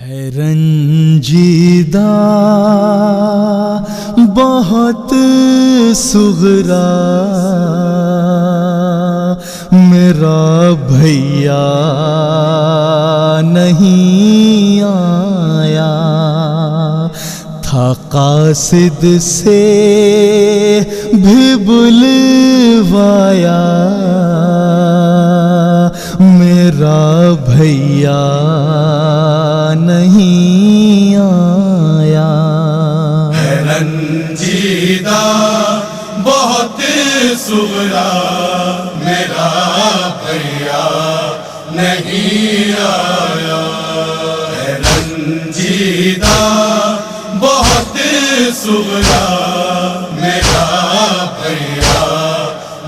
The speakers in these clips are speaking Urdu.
ہے رنجیدہ بہت صغرا میرا بھیا نہیں آیا تھا قاصد سے بھی بلوایا میرا بھیا نہیں آیا ہے رنجیدہ بہت صغرا میرا بھیا نہیں آیا ہے رنجیدہ بہت صغرا میرا بھیا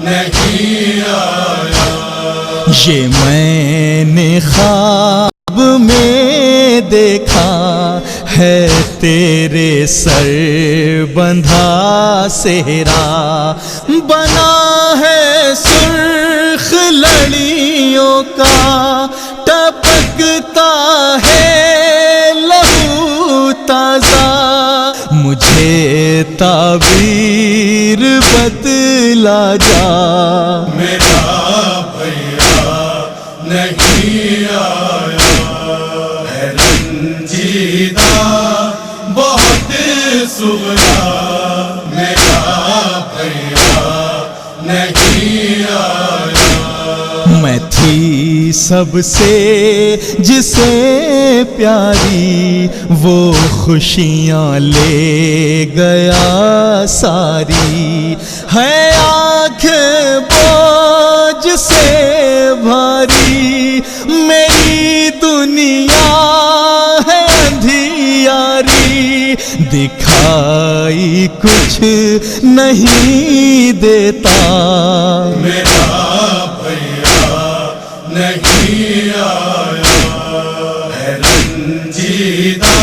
نہیں آیا یہ میں نے خواب میں دیکھا ہے تیرے سر بندھا سہرا بنا ہے سرخ لڑیوں کا ٹپکتا ہے لہو تازہ مجھے تعبیر بتلا جا میرا بھیا نہیں آیا ہے رنجیدہ بہت صغرا میرا بھیا نہیں آیا میں تھی سب سے جسے پیاری وہ خوشیاں لے گیا ساری ہے آنکھیں بوجھ سے بھاری میری دنیا ہے اندھیاری دکھائی کچھ نہیں دیتا میرا بھیا نہیں آیا ہے رنجیدہ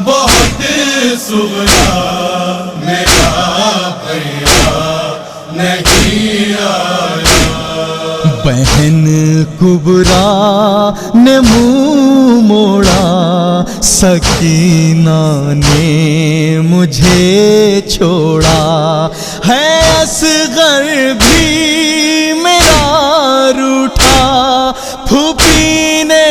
بہت صغرا میرا بھیا نہیں آیا بہن کبرا نے منہ موڑا سکینہ نے مجھے چھوڑا ہے اصغر بھی میرا روٹھا پھوپھی نے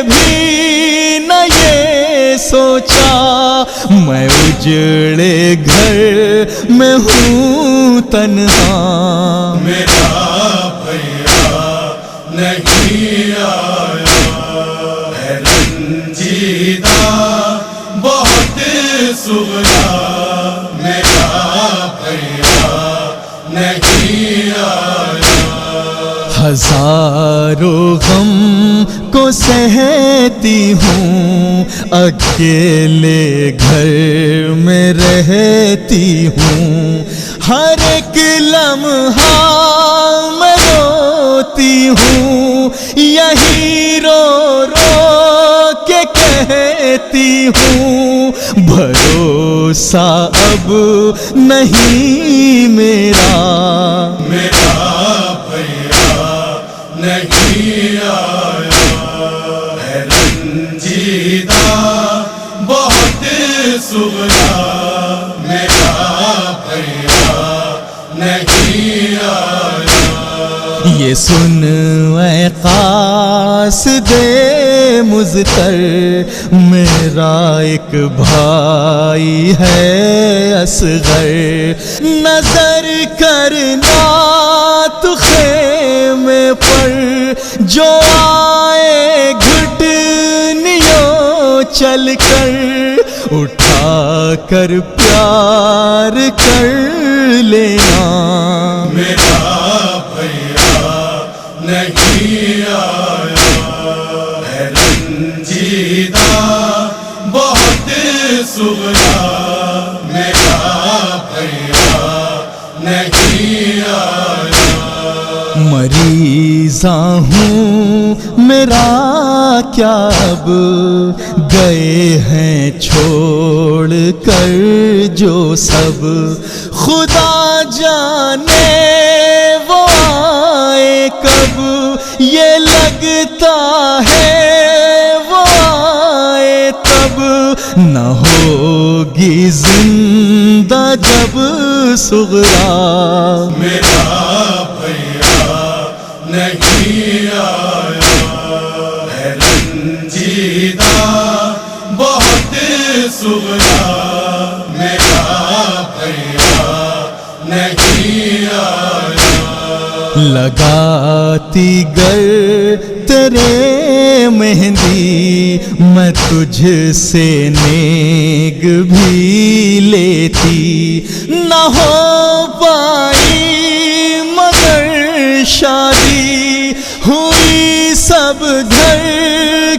بھی نہ یہ سوچا میں اجڑے گھر میں ہوں تنہا میرا بھیا نہیں آیا ہے رنجیدہ بہت صغرا میرا بھیا نہیں آیا ہزاروں غم کو سہتی ہوں اکیلے گھر میں رہتی ہوں ہر ایک لمحہ میں روتی ہوں یہی رو رو کے کہتی ہوں بھروسہ اب نہیں میرا میرا بھیا نہیں آیا ہے رنجیدہ بہت صغرا میرا بھیا نہیں آیا یہ سن اے قاصد مضطر میرا ایک بھائی ہے اصغر نظر کرنا تو خیمے پر جو آئے گھٹنیوں چل کر اٹھا کر پیار کر لینا میرا بھیا نہیں آیا ہے رنجیدہ بہت صغرا میرا بھیا نہیں آیا مریضاں ہوں میرا کیا اب گئے ہیں چھوڑ کر جو سب خدا جانے وہ آئے کب یہ لگتا ہے وہ آئے نہ ہوگی زندہ جب صغرا میرا بھیا نہیں آیا ہے رنجیدہ بہت صغرا میرا بھیا نہیں آیا لگاتی گر تیرے مہندی میں تجھ سے نیگ بھی لیتی نہ ہو پائی مگر شادی ہوئی سب گھر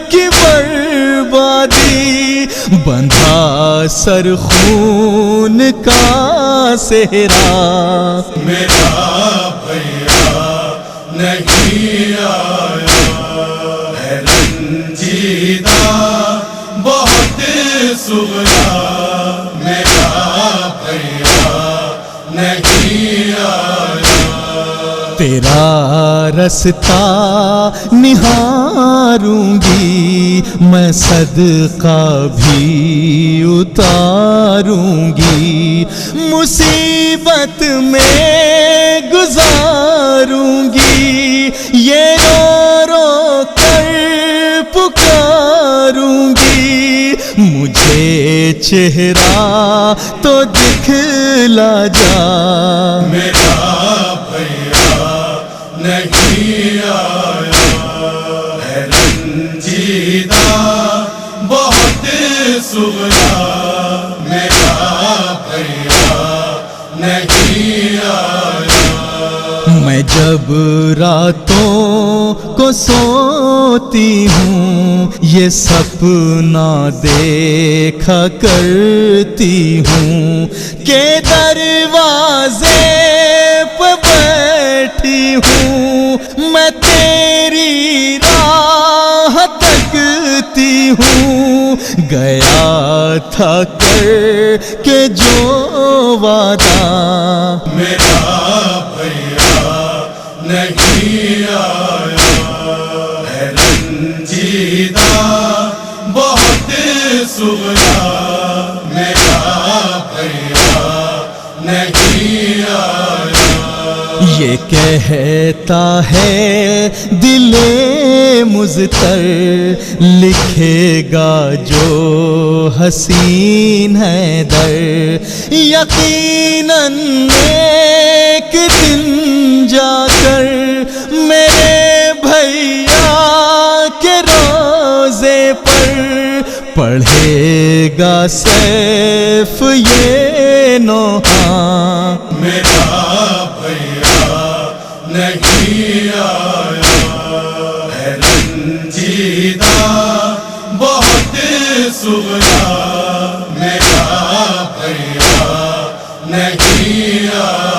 کی بربادی بندھا سر خون کا صحرا میرا بھیا نہیں آیا ہے رنجیدہ بہت صغرا میرا بھیا نہیں آیا تیرا رستہ نہاروں گی میں صدقہ بھی اتاروں گی مصیبت میں گزاروں گی یہ رو رو کر پکاروں گی مجھے چہرہ تو دکھلا جا میرا بھیا نہیں آیا ہے رنجیدہ بہت صغرا میرا بھیا نہیں آیا میں جب راتوں کو سوتی ہوں یہ سپنا دیکھا کرتی ہوں کہ دروازے پہ بیٹھی ہوں میں تیری راہ تکتی ہوں گیا تھا کر کے جو وعدہ میرا بھیا نہیں آیا ہے رنجیدہ بہت صغرا میرا بھیا نہیں آیا یہ کہتا ہے دل مضطر لکھے گا جو حسین ہے در یقیناً ایک دن جا کر میرے بھیا کے روزے پر پڑھے گا سیف یہ نوحہ میرا بھیا نہیں آیا ہے رنجیدہ بہت صغرا میرا بھیا نہیں آیا